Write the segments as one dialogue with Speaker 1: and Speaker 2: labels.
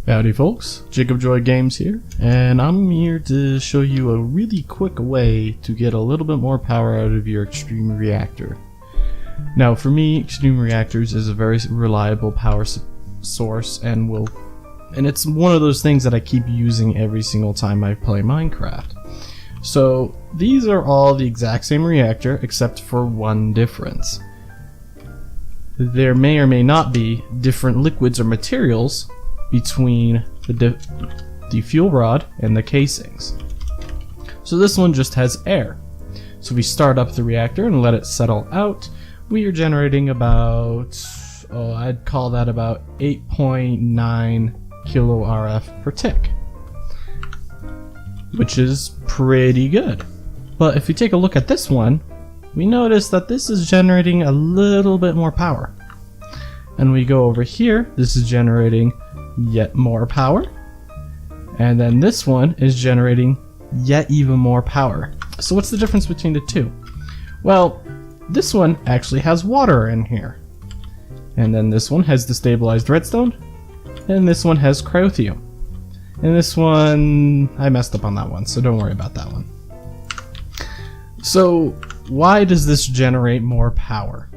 Speaker 1: Howdy folks, JacobJoyGames here, and I'm here to show you a really quick way to get a little bit more power out of your Extreme Reactor. Now for me, Extreme Reactors is a very reliable power source and it's one of those things that I keep using every single time I play Minecraft. So these are all the exact same reactor except for one difference. There may or may not be different liquids or materials between the fuel rod and the casings. So this one just has air. So if we start up the reactor and let it settle out, we are generating about, I'd call that about 8.9 kilo RF per tick, which is pretty good. But if you take a look at this one, we notice that this is generating a little bit more power. And we go over here, this is generating yet more power, and then this one is generating yet even more power. So what's the difference between the two? Well, this one actually has water in here, and then this one has destabilized redstone, and this one has cryothium, and this one, I messed up on that one, so don't worry about that one. So why does this generate more power?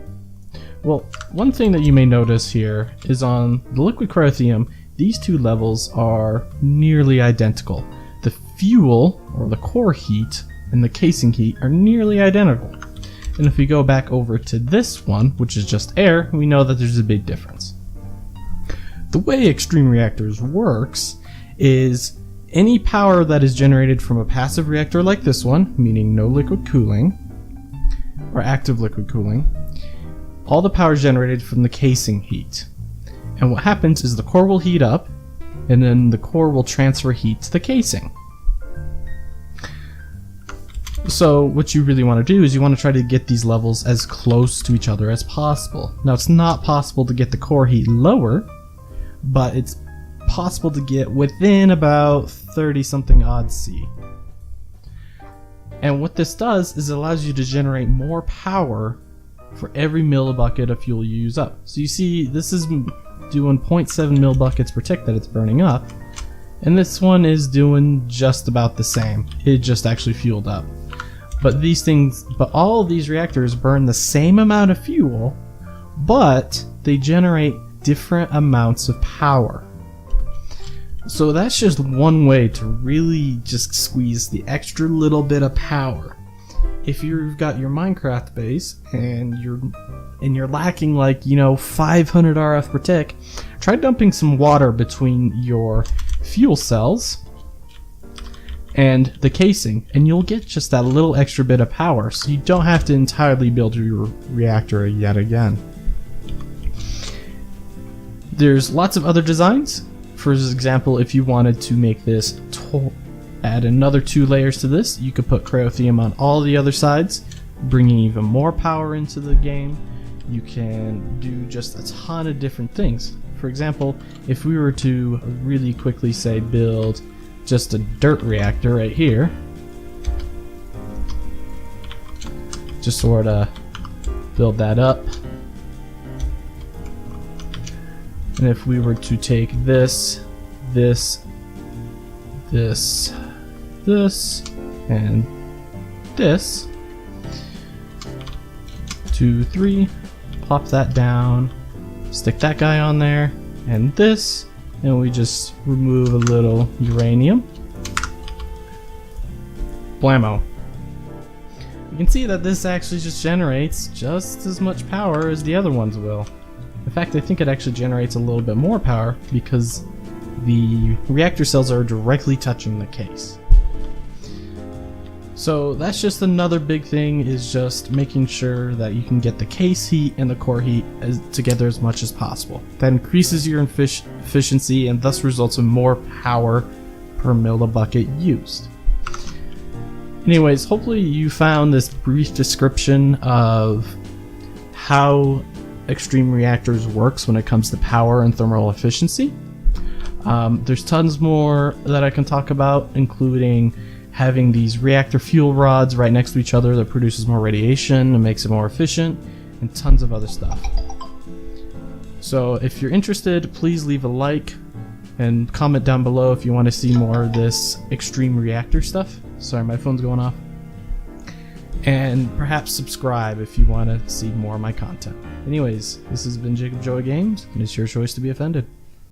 Speaker 1: Well, one thing that you may notice here is on the liquid cryothium, these two levels are nearly identical. The fuel, or the core heat, and the casing heat are nearly identical. And if we go back over to this one, which is just air, we know that there's a big difference. The way Extreme Reactors works is any power that is generated from a passive reactor like this one, meaning no liquid cooling, or active liquid cooling, all the power is generated from the casing heat. And what happens is the core will heat up, and then the core will transfer heat to the casing. So what you really want to do is you want to try to get these levels as close to each other as possible. Now it's not possible to get the core heat lower, but it's possible to get within about 30 something odd C. And what this does is it allows you to generate more power for every millibucket of fuel you use up. So you see this is doing 0.7 millibuckets per tick that it's burning up, and this one is doing just about the same. It just actually fueled up. But all of these reactors burn the same amount of fuel, but they generate different amounts of power. So that's just one way to really just squeeze the extra little bit of power. If you've got your Minecraft base and you're lacking, like, 500 RF per tick, try dumping some water between your fuel cells and the casing, and you'll get just that little extra bit of power, so you don't have to entirely build your reactor yet again. There's lots of other designs. For example, if you wanted to make this add another 2 layers to this, you could put cryothium on all the other sides, bringing even more power into the game. You can do just a ton of different things. For example, if we were to really quickly say build just a dirt reactor right here, just sort of build that up. And if we were to take this, and this, 2, 3, plop that down, stick that guy on there, and this, and we just remove a little uranium. Blammo. You can see that this actually just generates just as much power as the other ones will. In fact, I think it actually generates a little bit more power because the reactor cells are directly touching the case. So that's just another big thing, is just making sure that you can get the case heat and the core heat together as much as possible. That increases your efficiency and thus results in more power per millibucket used. Anyways, hopefully you found this brief description of how Extreme Reactors works when it comes to power and thermal efficiency. There's tons more that I can talk about, including having these reactor fuel rods right next to each other that produces more radiation and makes it more efficient, and tons of other stuff. So if you're interested, please leave a like, And comment down below if you want to see more of this Extreme Reactor stuff. Sorry, my phone's going off. And perhaps subscribe if you want to see more of my content. Anyways, this has been JacobJoyGames, and it's your choice to be offended.